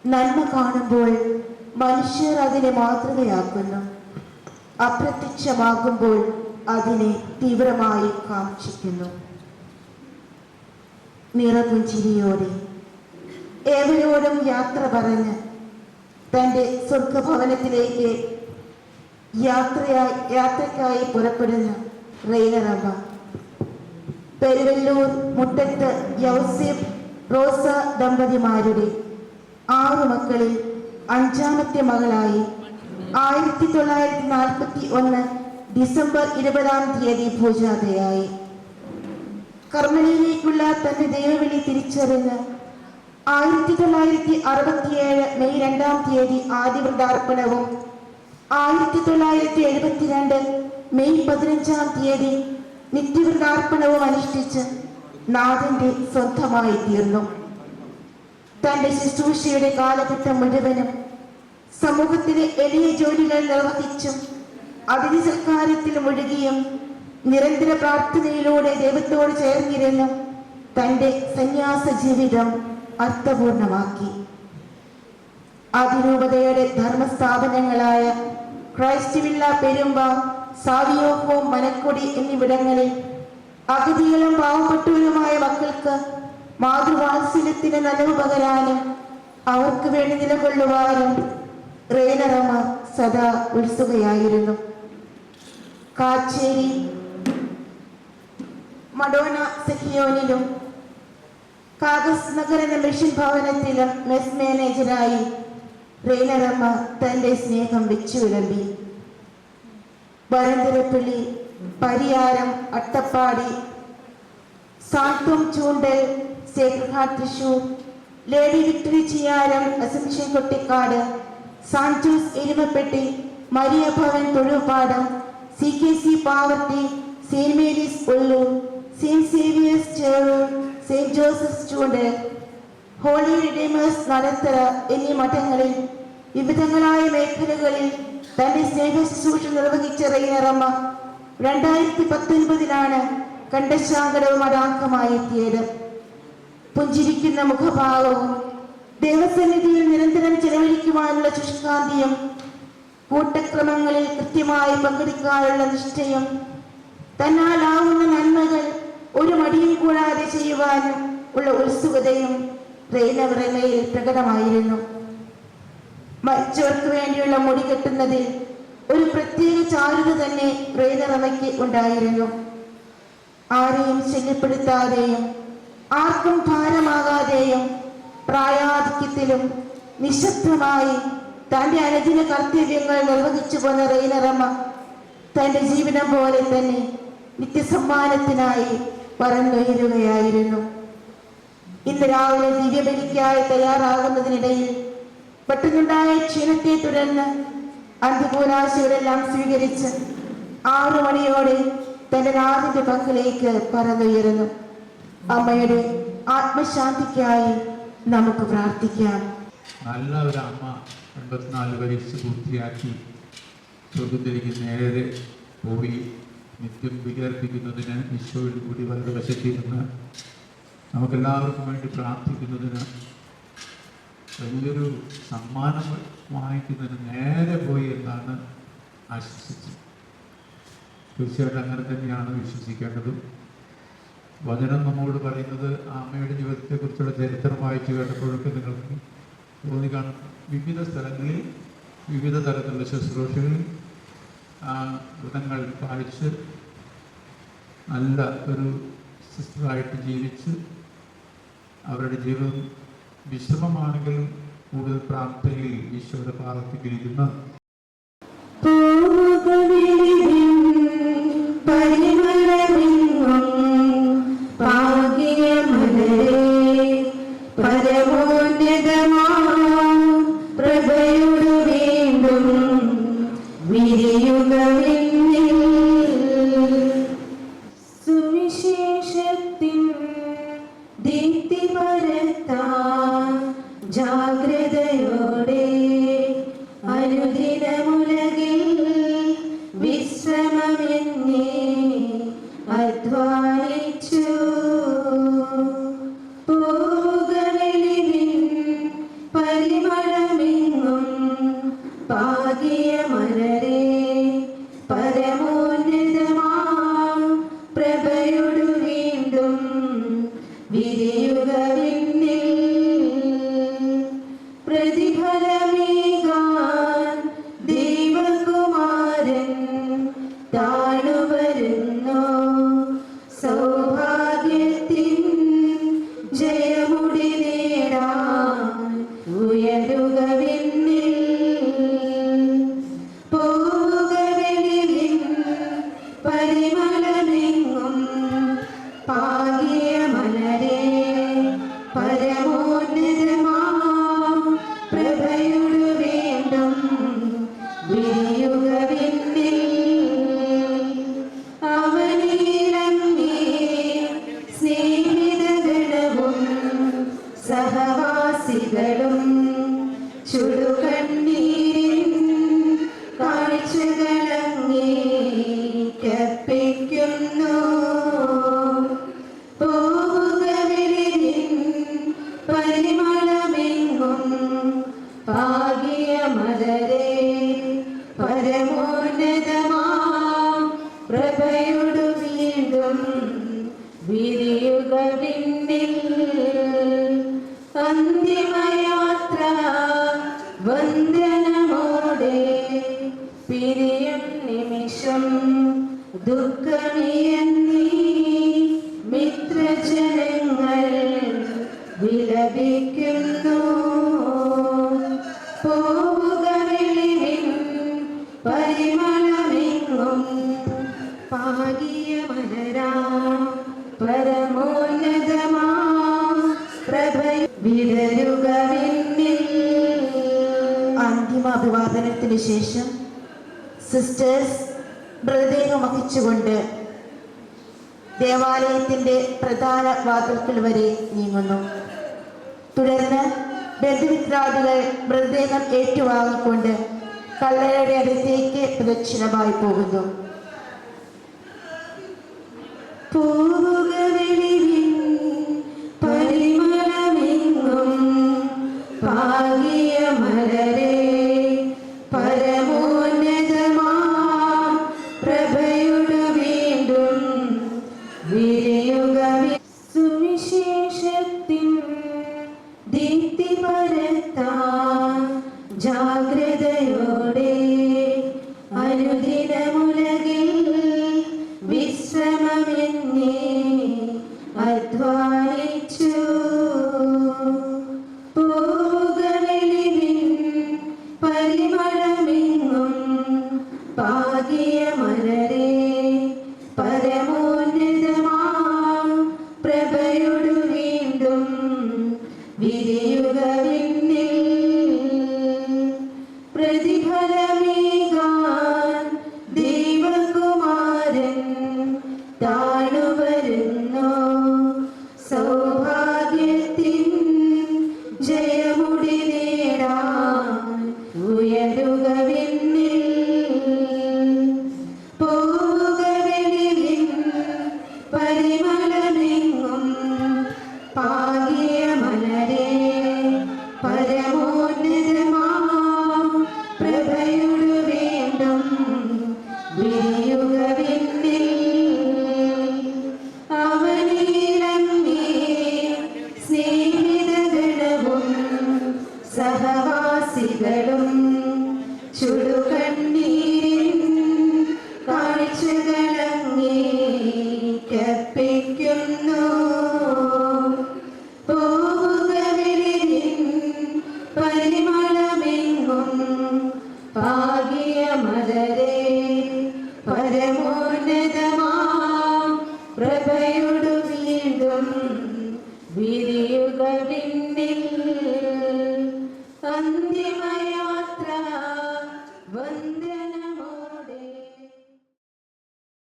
നന്മ കാണുമ്പോൾ മനുഷ്യർ അതിനെ മാതൃകയാക്കുന്നു. അപ്രത്യക്ഷമാകുമ്പോൾ അതിനെ തീവ്രമായി കാക്ഷിക്കുന്നു. നിറപുഞ്ചിരിയോടെ ഏവരോടും യാത്ര പറഞ്ഞ് തൻ്റെ സ്വർഗഭവനത്തിലേക്ക് യാത്രയ്ക്കായി പുറപ്പെടുന്ന റെയ്നറമ്മ പെരുവല്ലൂർ മുട്ടത്ത് യൗസേപ്പ് റോസ ദമ്പതിമാരുടെ 6 മക്കളിൽ 5ാമത്തെ മകളായി 1941 ഡിസംബർ 20-ാം തീയതി പൂജാതയായി. കർമ്മലയിലേക്കുള്ള തന്റെ ദൈവവിളി തിരിച്ചറിഞ്ഞ് 1967 മെയ് 2-ാം തീയതി ആദിവൃതാർപ്പണവും 1972 മെയ് 15-ാം തീയതി നിത്യവൃതാർപ്പണവും അനുഷ്ഠിച്ച് നാഥന്റെ സ്വന്തമായി തീർന്നു. തന്റെ ശുശ്രൂഷയുടെ കാലഘട്ടം മുഴുവനും സമൂഹത്തിലെ എളിയ ജോലികൾ നിർവഹിച്ചും അതിഥി സൽക്കാരത്തിൽ മുഴുകിയും നിരന്തര പ്രാർത്ഥനയിലൂടെ ദൈവത്തോട് ചേർന്നിരുന്നു തന്റെ സന്യാസ ജീവിതം അർത്ഥപൂർണമാക്കി. അതിരൂപതയുടെ ധർമ്മസ്ഥാപനങ്ങളായ Christ Villa Perumpa, Savio Home Manakkodi എന്നിവിടങ്ങളിൽ അഗതികളും പാവപ്പെട്ടവരുമായ മക്കൾക്ക് മാതൃവാത്സല്യത്തിന് നനവ് പകരാനും അവർക്ക് വേണ്ടി നിലകൊള്ളുവാനും റെയ്നറമ്മ സദാ ഉത്സുകയായിരുന്നു. കാച്ചേരി മഡോണ സെഹിയോനിലും കാഗസ് നഗര മിഷൻ ഭവനത്തിലും മെസ് മാനേജരായി റെയ്നറമ്മ തന്റെ സ്നേഹം വെച്ചു വിളമ്പി. Varantharappally, Pariyaram, Attappadi, Santhwam Choondal, Sacred Heart Thrissur, Lady Victory Chiyaram, Assumption Kottikkad, Santos Erumappetty, Maria Bhavan Thozhupadam, CKC poverty, Saint Mary's Ulloor, Saint Xavier's Cherur, Saint Joseph's Choondal, Holy Redeemer's Nadathara എന്നീ മഠങ്ങളിൽ വിവിധങ്ങളായ മേഖലകളിൽ തന്റെ സ്നേഹ ശുശ്രൂഷ നിർവഹിച്ച റെയ്നറമ്മ 2019 കണ്ടശാങ്കടവ് മഠാംഗമായി എത്തിയത്. പുഞ്ചിരിക്കുന്ന മുഖഭാവവും ദേവസന്നിധിയിൽ നിരന്തരം ചെലവഴിക്കുവാനുള്ള ശുഷ്കാന്തിയും കൂട്ടക്രമങ്ങളിൽ കൃത്യമായി പങ്കെടുക്കാനുള്ള നിശ്ചയം, തന്നാലാവുന്ന നന്മകൾ ഒരു മടിയും കൂടാതെ ചെയ്യുവാനും ഉള്ള ഉത്സുകതയും റെയ്നറമ്മയിൽ പ്രകടമായിരുന്നു. മരിച്ചവർക്ക് വേണ്ടിയുള്ള മുടി കെട്ടുന്നതിൽ ഒരു പ്രത്യേക ചാരുത തന്നെ റെയ്നറമ്മയ്ക്ക് ഉണ്ടായിരുന്നു. ആരെയും ശല്യപ്പെടുത്താതെയും ആർക്കും ഭാരമാകാതെയും പ്രായാധിക്യത്തിലും നിശബ്ദമായി തന്റെ അനുദിന കർത്തവ്യങ്ങൾ നിർവഹിച്ചു പോന്ന റെയ്നറമ്മ തന്റെ ജീവിതം പോലെ തന്നെ നിത്യസമ്മാനത്തിനായി പറന്നുയരുകയായിരുന്നു. ഇന്ന് രാവിലെ ദിവ്യബലിക്കായി തയ്യാറാകുന്നതിനിടയിൽ പെട്ടെന്നുണ്ടായ ക്ഷീണത്തെ തുടർന്ന് അന്ത്യകൂലാശകളെല്ലാം സ്വീകരിച്ച് 6 മണിയോടെ തന്റെ നാഥന്റെ പക്കലേക്ക് പറന്നുയരുന്നു. അമ്മയുടെ ആത്മശാന്തിക്കായി നമുക്ക് പ്രാർത്ഥിക്കാം. നല്ല ഒരു അമ്മ 84 പരീക്ഷ പൂർത്തിയാക്കി സ്വർഗത്തിലേക്ക് നേരെ പോയി നിത്യം വികർപ്പിക്കുന്നതിന് ഈശോയിൽ കൂടി വളരെ വശത്തിരുന്ന് നമുക്കെല്ലാവർക്കും വേണ്ടി പ്രാർത്ഥിക്കുന്നതിന് വലിയൊരു സമ്മാനം വാങ്ങിക്കുന്നതിന് നേരെ പോയി എന്നാണ് ആശംസിച്ചത്. തീർച്ചയായിട്ടും അങ്ങനെ തന്നെയാണ് വിശ്വസിക്കേണ്ടതും. വചനം നമ്മോട് പറയുന്നത് ആ അമ്മയുടെ ജീവിതത്തെക്കുറിച്ചുള്ള ചരിത്രം വായിച്ചു കേട്ടപ്പോഴൊക്കെ നിങ്ങൾക്ക് തോന്നി കാണും. വിവിധ സ്ഥലങ്ങളിൽ വിവിധ തരത്തിലുള്ള ശുശ്രൂഷകളിൽ വ്രതങ്ങൾ പാലിച്ച് നല്ല ഒരു സിസ്റ്ററായിട്ട് ജീവിച്ച് അവരുടെ ജീവിതം വിശ്രമമാണെങ്കിലും കൂടുതൽ പ്രാർത്ഥനയിൽ ഈശോയുടെ പാദത്തിലിരുന്ന് ജാഗ്രതയോടെ അനുദിനമുലകിൽ വിശ്രമമെന്നേ അധ്വാനിച്ചു പോകവെളിവിൻ വിരിയുക വിണ്ണിൽ പ്രതിഫലമേകാൻ ദൈവകുമാരൻ താണുവരുന്നു. സൗഭാഗ്യത്തിൻ ജയമുടി നേടാൻ ഉയരുക വിണ്ണിൽ. പോവുക വെളിവിൻ പരിമളമെങ്ങും പാകിയ മലരെ പരമോന്നതമാം പ്രഭയോട് വീണ്ടും വിരിയുക വിണ്ണിൽ. അവനിലങ്ങേ സ്നേഹിതഗണവും സഹവാസികളും ചുടുകണ്ണീരിൻ കാഴ്ചകളങ്ങേക്കർപ്പിക്കുന്നു. പോവുക വെളിവിൻ പരിമളമെങ്ങും പാകിയ മലരെ പരമോന്നതമാം പ്രഭയോട് വീണ്ടും വിരിയുക വിണ്ണിൽ. അന്തിമയാത്ര വന്ദനമോടെ പിരിയും നിമിഷം ദുഃഖമിയന്നീ മിത്രജനങ്ങൾ വിലപിക്കുന്നു. പോവുക വെളിവിൻ പരിമളമെങ്ങും പാകിയ മലരാ പരമോന്നതമാം പ്രഭ വിടരുക വിണ്ണിൽ. അന്തിമ അഭിവാദനത്തിന് ശേഷം സിസ്റ്റേഴ്സ് മൃതദേഹം വഹിച്ചുകൊണ്ട് ദേവാലയത്തിന്റെ പ്രധാന വാതിൽക്കൽ വരെ നീങ്ങുന്നു. തുടർന്ന് ബന്ധുമിത്രാദികൾ മൃതദേഹം ഏറ്റുവാങ്ങിക്കൊണ്ട് കല്ലറയുടെ അടുത്തേക്ക് പ്രദക്ഷിണമായി പോകുന്നു. പോവുക വെളിവിൻ പരിമളമെങ്ങും പാകിയ മലരെ പരമോന്നതമാം പ്രഭയോട് വീണ്ടും വിരിയുക. സുവിശേഷത്തിൻ ദീപ്തി പരത്താൻ ജാഗ്രതയോടെ അനുദിനമുലകിൽ വിശ്രമമെന്നേ അധ്വാനിച്ചു. പോവുക വെളിവിൻ പരിമളമെങ്ങും പാകിയ മലരെ പരമോന്നതമാം പ്രഭയോട് വീണ്ടും വിരിയുക വിണ്ണിൽ. പ്രതിഫലമേകാൻ ദൈവകുമാരൻ താണുവരുന്നു. സൗഭാഗ്യത്തിൻ ജയമുടി നേടാൻ ഉയരുക വിണ്ണിൽ. പോവുക വെളിവിൻ പരിമളമെങ്ങും പാകിയ മലരെ പരമോന്നതമാം പ്രഭയോട് വീണ്ടും വിരിയുക വിണ്ണിൽ. അവനിലങ്ങേ സ്നേഹിതഗണവും സഹവാസികളും